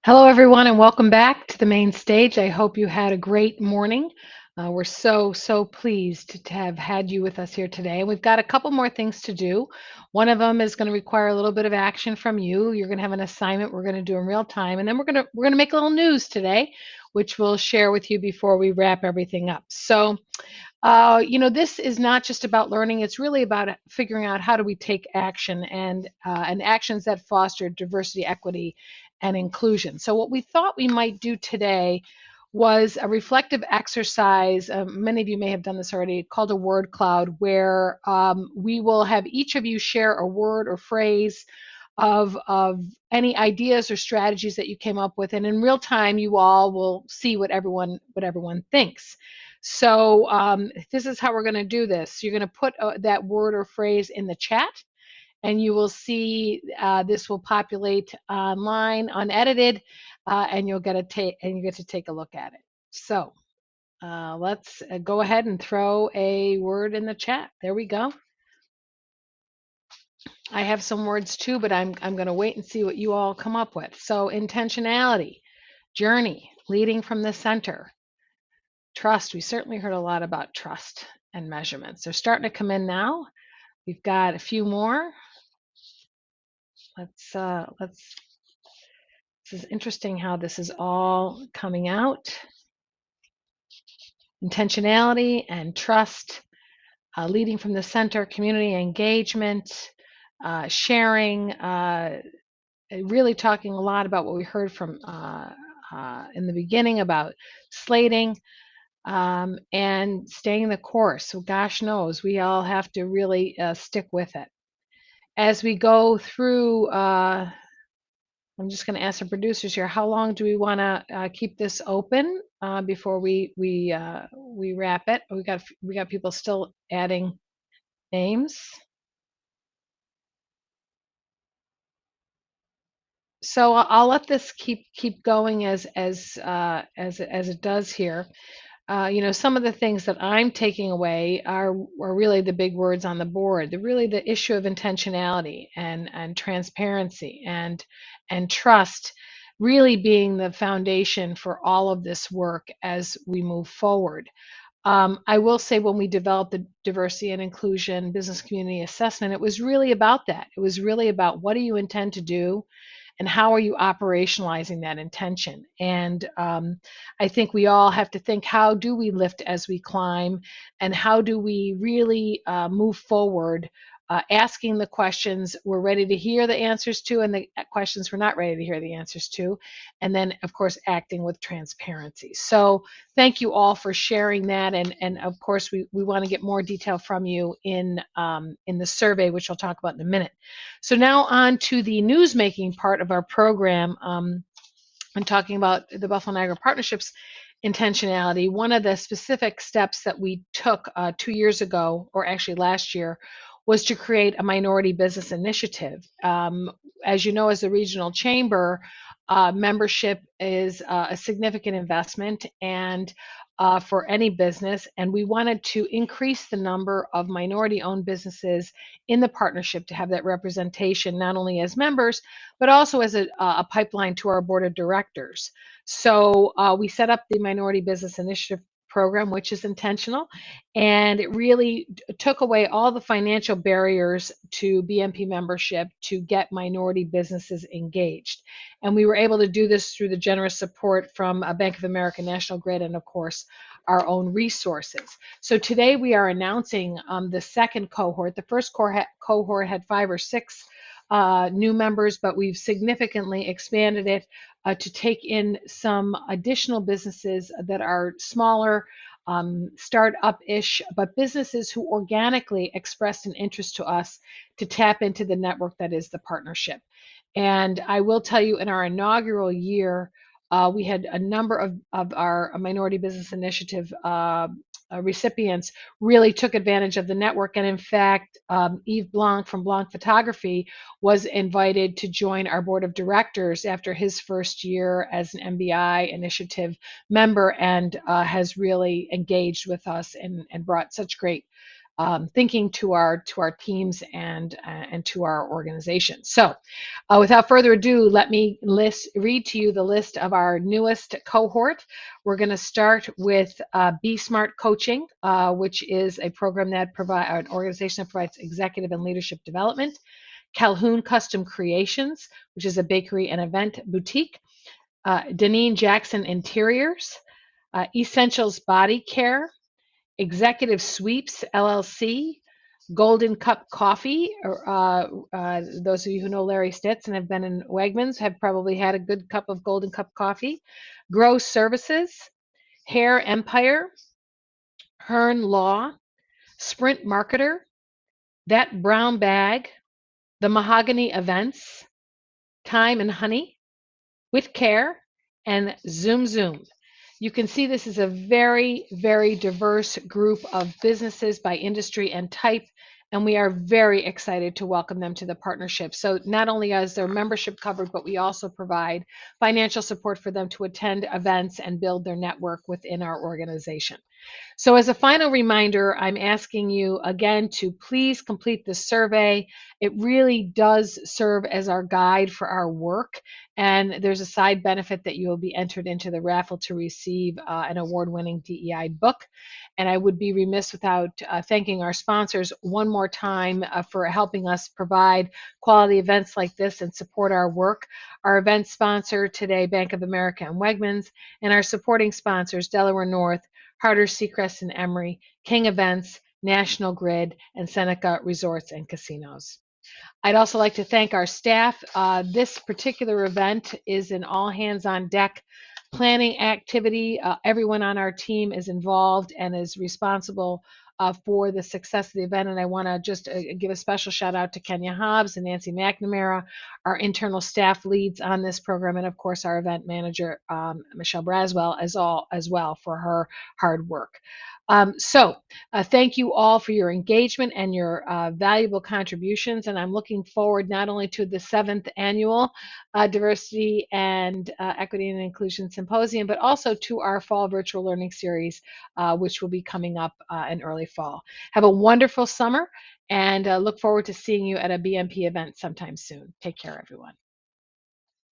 Hello, everyone, and welcome back to the main stage. I hope you had a great morning. We're so pleased to have had you with us here today. We've got a couple more things to do. One of them is going to require a little bit of action from you. You're going to have an assignment we're going to do in real time, and then we're going to make a little news today, which we'll share with you before we wrap everything up. This is not just about learning. It's really about figuring out how do we take action and actions that foster diversity, equity, and inclusion. So what we thought we might do today was a reflective exercise. Many of you may have done this already, called a word cloud, where we will have each of you share a word or phrase of any ideas or strategies that you came up with, and in real time, you all will see what everyone thinks. So this is how we're going to do this. You're going to put that word or phrase in the chat, and you will see this will populate online, unedited, and you get to take a look at it. So let's go ahead and throw a word in the chat. There we go. I have some words too, but I'm going to wait and see what you all come up with. So intentionality, journey, leading from the center, trust. We certainly heard a lot about trust and measurements. They're starting to come in now. We've got a few more. Let's. This is interesting how this is all coming out. Intentionality and trust, leading from the center, community engagement, sharing, really talking a lot about what we heard from in the beginning about slating, and staying the course. So gosh knows, we all have to really stick with it. As we go through, I'm just going to ask the producers here, how long do we want to keep this open before we wrap it? We got people still adding names. So I'll let this keep going as it does here. Some of the things that I'm taking away are really the big words on the board. The issue of intentionality and transparency and trust really being the foundation for all of this work as we move forward. I will say when we developed the diversity and inclusion business community assessment, it was really about that. It was really about what do you intend to do and how are you operationalizing that intention. And I think we all have to think, how do we lift as we climb, and how do we really move forward, asking the questions we're ready to hear the answers to and the questions we're not ready to hear the answers to, and then of course acting with transparency. So thank you all for sharing that, and of course we want to get more detail from you in the survey, which I'll talk about in a minute. So now on to the news making part of our program. I'm talking about the Buffalo Niagara Partnerships intentionality. One of the specific steps that we took 2 years ago, or actually last year, was to create a minority business initiative. As you know, as a regional chamber, membership is a significant investment and for any business, and we wanted to increase the number of minority-owned businesses in the partnership to have that representation, not only as members, but also as a pipeline to our board of directors. So we set up the Minority Business Initiative program, which is intentional, and it really took away all the financial barriers to BNP membership to get minority businesses engaged. And we were able to do this through the generous support from Bank of America, National Grid, and of course, our own resources. So today we are announcing the second cohort. The first cohort had 5 or 6 new members, but we've significantly expanded it to take in some additional businesses that are smaller, startup-ish, but businesses who organically expressed an interest to us to tap into the network that is the partnership. And I will tell you, in our inaugural year, we had a number of our Minority Business Initiative recipients really took advantage of the network. And in fact, Yves Blanc from Blanc Photography was invited to join our board of directors after his first year as an MBI initiative member, and has really engaged with us and brought such great thinking to our teams and to our organization. So, without further ado, let me read to you the list of our newest cohort. We're going to start with Be Smart Coaching, which is a program that provides an organization that provides executive and leadership development. Calhoun Custom Creations, which is a bakery and event boutique. Deneen Jackson Interiors, Essentials Body Care, Executive Sweeps LLC, Golden Cup Coffee. Those of you who know Larry Stitz and have been in Wegmans have probably had a good cup of Golden Cup coffee. Grow Services, Hair Empire, Hearn Law, Sprint Marketer, That Brown Bag, The Mahogany Events, Time and Honey, With Care, and Zoom Zoom. You can see this is a very, very diverse group of businesses by industry and type, and we are very excited to welcome them to the partnership. So not only is their membership covered, but we also provide financial support for them to attend events and build their network within our organization. So as a final reminder, I'm asking you again to please complete the survey. It really does serve as our guide for our work. And there's a side benefit that you will be entered into the raffle to receive an award-winning DEI book. And I would be remiss without thanking our sponsors one more time for helping us provide quality events like this and support our work. Our event sponsor today, Bank of America and Wegmans, and our supporting sponsors, Delaware North, Harder, Seacrest and Emery, King Events, National Grid, and Seneca Resorts and Casinos. I'd also like to thank our staff. This particular event is an all hands on deck planning activity. Everyone on our team is involved and is responsible for the success of the event. And I want to just give a special shout out to Kenya Hobbs and Nancy McNamara, our internal staff leads on this program, and of course our event manager, Michelle Braswell, as well for her hard work. Thank you all for your engagement and your valuable contributions. And I'm looking forward not only to the 7th annual Diversity and Equity and Inclusion Symposium, but also to our fall virtual learning series, which will be coming up in early fall. Have a wonderful summer and look forward to seeing you at a BNP event sometime soon. Take care, everyone.